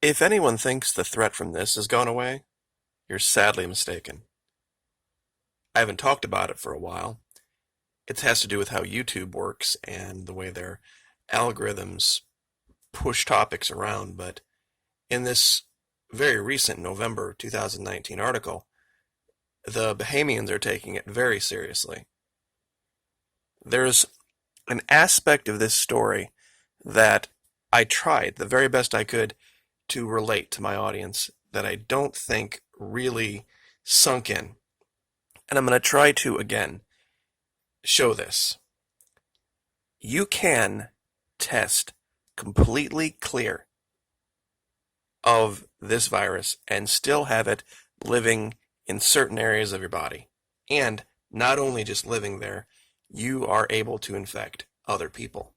If anyone thinks the threat from this has gone away, you're sadly mistaken. I haven't talked about it for a while. It has to do with how YouTube works and the way their algorithms push topics around, but in this very recent November 2019 article, the Bahamians are taking it very seriously. There's an aspect of this story that I tried the very best I could to relate to my audience that I don't think really sunk in. And I'm going to try to, again, show this. You can test completely clear of this virus and still have it living in certain areas of your body. And not only just living there, you are able to infect other people.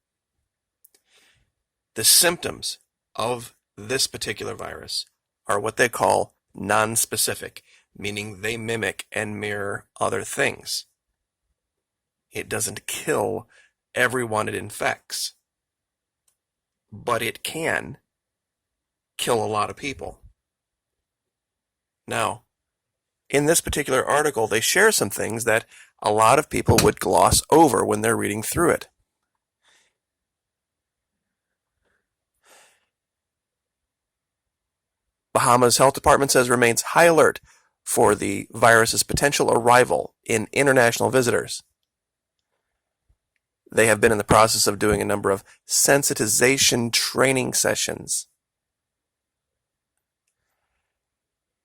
The symptoms of this particular virus are what they call non-specific, meaning they mimic and mirror other things. It doesn't kill everyone it infects, but it can kill a lot of people. Now, in this particular article, they share some things that a lot of people would gloss over when they're reading through it. Bahamas Health Department says remains high alert for the virus's potential arrival in international visitors. They have been in the process of doing a number of sensitization training sessions.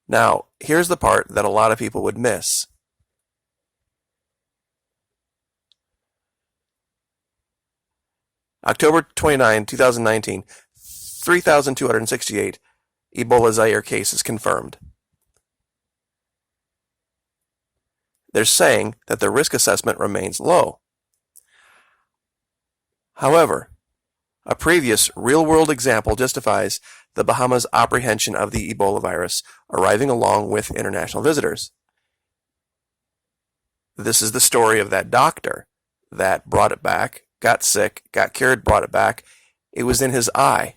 Now, here's the part that a lot of people would miss. October 29, 2019, 3,268 Ebola Zaire cases confirmed. They're saying that the risk assessment remains low. However, a previous real-world example justifies the Bahamas' apprehension of the Ebola virus arriving along with international visitors. This is the story of that doctor that brought it back, got sick, got cured, brought it back. It was in his eye,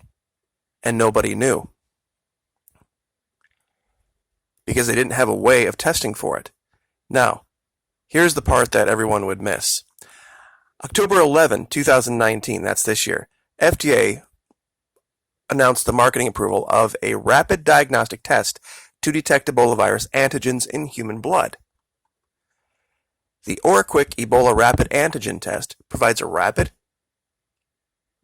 and nobody knew, because they didn't have a way of testing for it. Now, here's the part that everyone would miss. October 11, 2019, that's this year, FDA announced the marketing approval of a rapid diagnostic test to detect Ebola virus antigens in human blood. The OraQuick Ebola Rapid Antigen Test provides a rapid,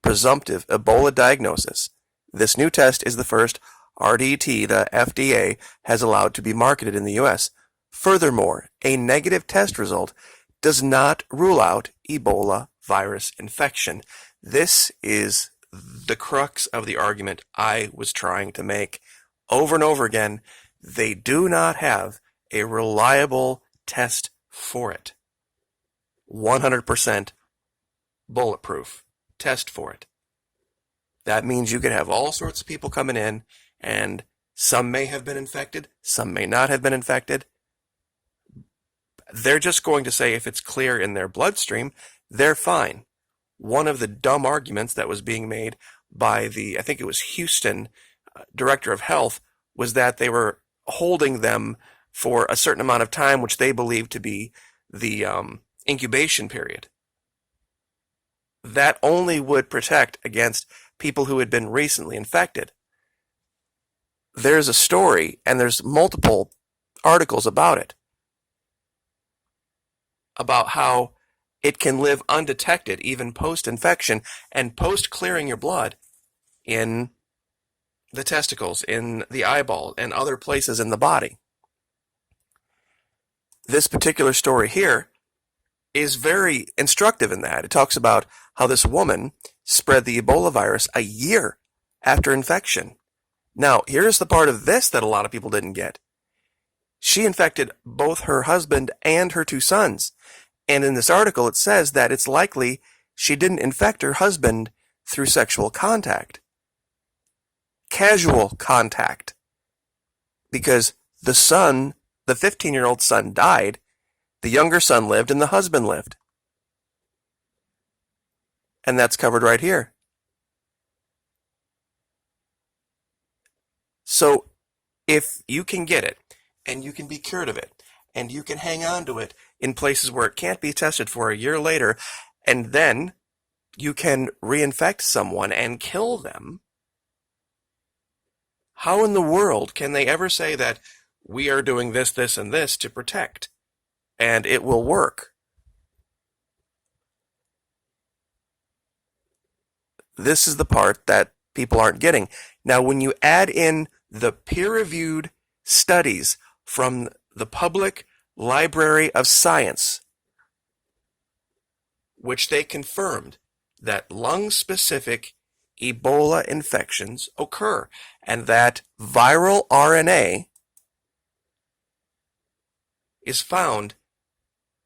presumptive Ebola diagnosis. This new test is the first RDT the FDA has allowed to be marketed in the U.S. Furthermore, a negative test result does not rule out Ebola virus infection. This is the crux of the argument I was trying to make over and over again. They do not have a reliable test for it. 100% bulletproof test for it. That means you could have all sorts of people coming in, and some may have been infected, some may not have been infected. They're just going to say if it's clear in their bloodstream, they're fine. One of the dumb arguments that was being made by I think it was Houston Director of Health, was that they were holding them for a certain amount of time, which they believed to be the incubation period. That only would protect against people who had been recently infected. There's a story, and there's multiple articles about it, about how it can live undetected even post-infection and post-clearing your blood in the testicles, in the eyeball, and other places in the body. This particular story here is very instructive in that. It talks about how this woman spread the Ebola virus a year after infection. Now, here's the part of this that a lot of people didn't get. She infected both her husband and her two sons. And in this article, it says that it's likely she didn't infect her husband through sexual contact. Casual contact. Because the son, the 15-year-old son, died, the younger son lived, and the husband lived. And that's covered right here. So if you can get it, and you can be cured of it, and you can hang on to it in places where it can't be tested for a year later, and then you can reinfect someone and kill them, how in the world can they ever say that we are doing this, this, and this to protect, and it will work? This is the part that people aren't getting. Now, when you add in the peer-reviewed studies from the Public Library of Science, which they confirmed that lung-specific Ebola infections occur, and that viral RNA is found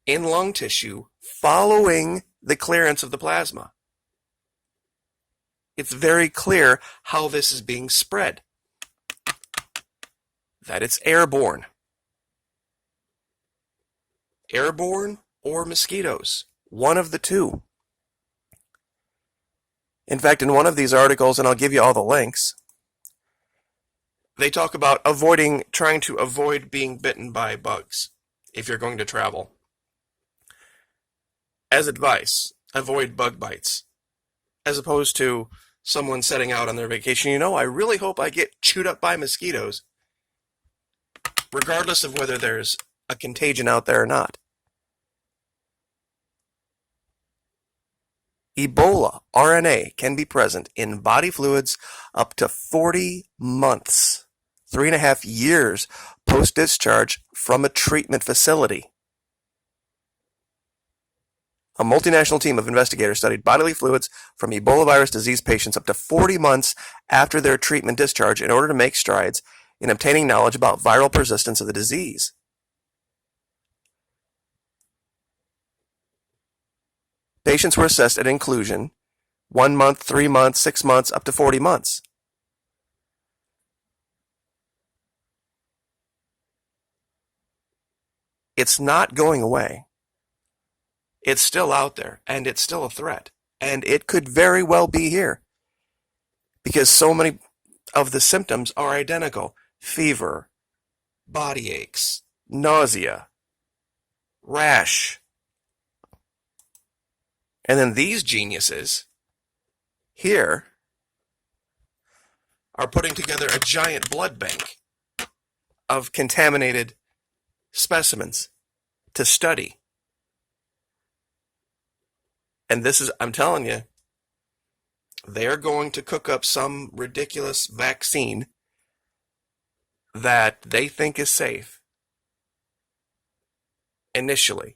in lung tissue following the clearance of the plasma. It's very clear how this is being spread. That it's airborne. Airborne or mosquitoes. One of the two. In fact, in one of these articles, and I'll give you all the links, they talk about trying to avoid being bitten by bugs if you're going to travel. As advice, avoid bug bites. As opposed to someone setting out on their vacation, I really hope I get chewed up by mosquitoes, regardless of whether there's a contagion out there or not. Ebola RNA can be present in body fluids up to 40 months, 3.5 years post-discharge from a treatment facility. A multinational team of investigators studied bodily fluids from Ebola virus disease patients up to 40 months after their treatment discharge in order to make strides in obtaining knowledge about viral persistence of the disease. Patients were assessed at inclusion 1 month, 3 months, 6 months, up to 40 months. It's not going away. It's still out there, and it's still a threat. And it could very well be here, because so many of the symptoms are identical. Fever, body aches, nausea, rash. And then these geniuses here are putting together a giant blood bank of contaminated specimens to study. And this is, I'm telling you, they're going to cook up some ridiculous vaccine that they think is safe initially,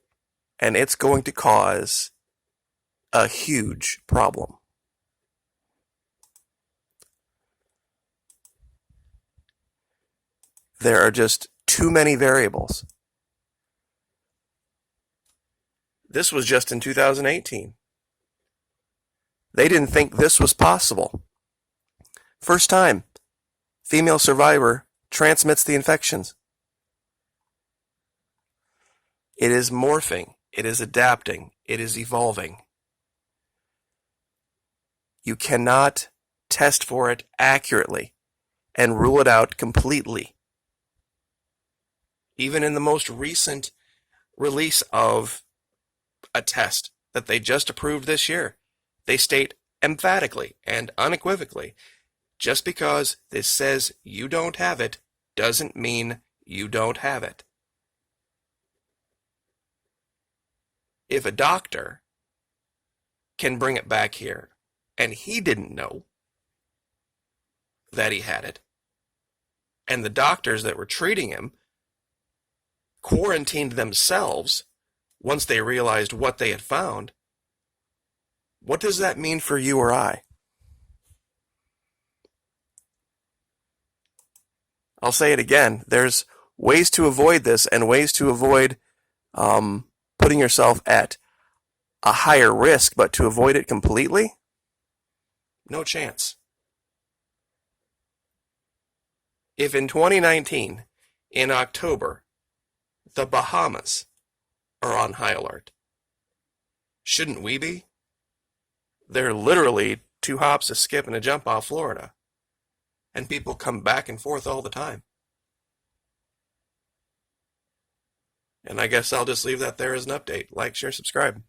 and it's going to cause a huge problem. There are just too many variables. This was just in 2018. They didn't think this was possible. First time, female survivor transmits the infections. It is morphing. It is adapting. It is evolving. You cannot test for it accurately and rule it out completely. Even in the most recent release of a test that they just approved this year, they state emphatically and unequivocally, just because this says you don't have it doesn't mean you don't have it. If a doctor can bring it back here and he didn't know that he had it, and the doctors that were treating him quarantined themselves once they realized what they had found, what does that mean for you or I? I'll say it again. There's ways to avoid this and ways to avoid putting yourself at a higher risk, but to avoid it completely, no chance. If in 2019, in October, the Bahamas are on high alert, shouldn't we be? They're literally 2 hops, a skip, and a jump off Florida. and people come back and forth all the time. And I guess I'll just leave that there as an update. Like, share, subscribe.